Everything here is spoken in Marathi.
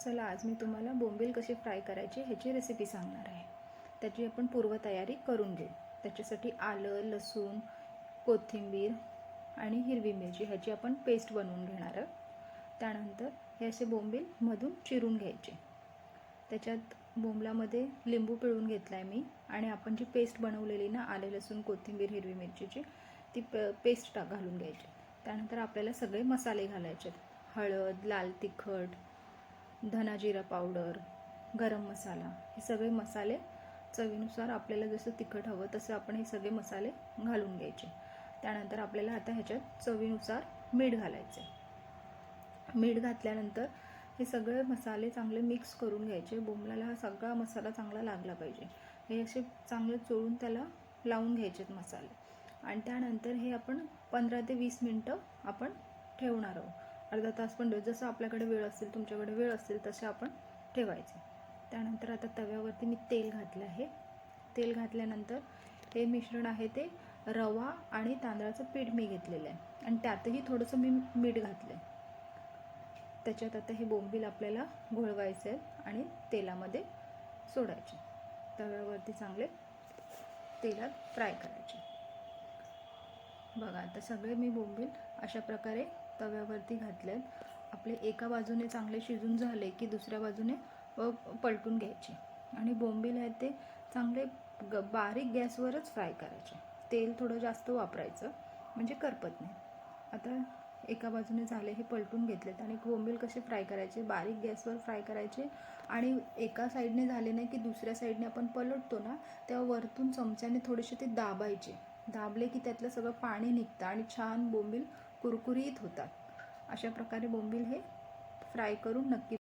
चला आज मी तुम्हाला बोंबील कशी फ्राय करायची ह्याची रेसिपी सांगणार आहे। त्याची आपण पूर्वतयारी करून घेऊ। त्याच्यासाठी आलं, लसूण, कोथिंबीर आणि हिरवी मिरची ह्याची आपण पेस्ट बनवून घेणार आहोत। त्यानंतर हे असे बोंबील मधून चिरून घ्यायचे। त्याच्यात बोंबलामध्ये लिंबू पिळून घेतलाय मी आणि आपण जी पेस्ट बनवलेली ना आलं, लसूण, कोथिंबीर, हिरवी मिरचीची ती पेस्ट घालून घ्यायची। त्यानंतर आपल्याला सगळे मसाले घालायचे। हळद, लाल तिखट, धना जिरा पावडर, गरम मसाला, हे सगळे मसाले चवीनुसार आपल्याला जसं तिखट हवं तसं आपण हे सगळे मसाले घालून घ्यायचे। त्यानंतर आपल्याला आता ह्याच्यात चवीनुसार मीठ घालायचे। मीठ घातल्यानंतर हे सगळे मसाले चांगले मिक्स करून घ्यायचे। बोंबलाला हा सगळा मसाला चांगला लागला पाहिजे। हे असे चांगले चोळून त्याला लावून घ्यायचेत मसाले आणि त्यानंतर हे आपण 15 ते 20 मिनिटं आपण ठेवणार आहोत। अर्धा तास पण जसं आपल्याकडे वेळ असेल, तुमच्याकडे वेळ असेल तसे आपण ठेवायचे। त्यानंतर आता तव्यावरती मी तेल घातलं आहे। तेल घातल्यानंतर हे मिश्रण आहे ते रवा आणि तांदळाचं पीठ मी घेतलेलं आहे आणि त्यातही थोडंसं मी मीठ घातलं आहे। त्याच्यात आता हे बोंबील आपल्याला घोळवायचे आहेत आणि तेलामध्ये सोडायचे। तव्यावरती चांगले तेलात फ्राय करायचे। बघा आता सगळे मी बोंबील अशा प्रकारे तव्यावरती घातलेत। आपले एका बाजूने चांगले शिजून झाले की दुसऱ्या बाजूने पलटून घ्यायचे आणि बोंबील आहे ते चांगले बारीक गॅसवरच फ्राय करायचे। तेल थोडं जास्त वापरायचं म्हणजे करपत नाही। आता एका बाजूने झाले हे पलटून घेतलेत आणि बोंबील कसे फ्राय करायचे, बारीक गॅसवर फ्राय करायचे आणि एका साईडने झाले नाही की दुसऱ्या साईडने आपण पलटतो ना तेव्हा वरतून चमच्याने थोडेसे ते दाबायचे। दाबले की त्यातलं सगळं पाणी निघतं आणि छान बोंबील कुरकुरीत होतात। अशा प्रकारे बोंबील हे फ्राय करून नक्की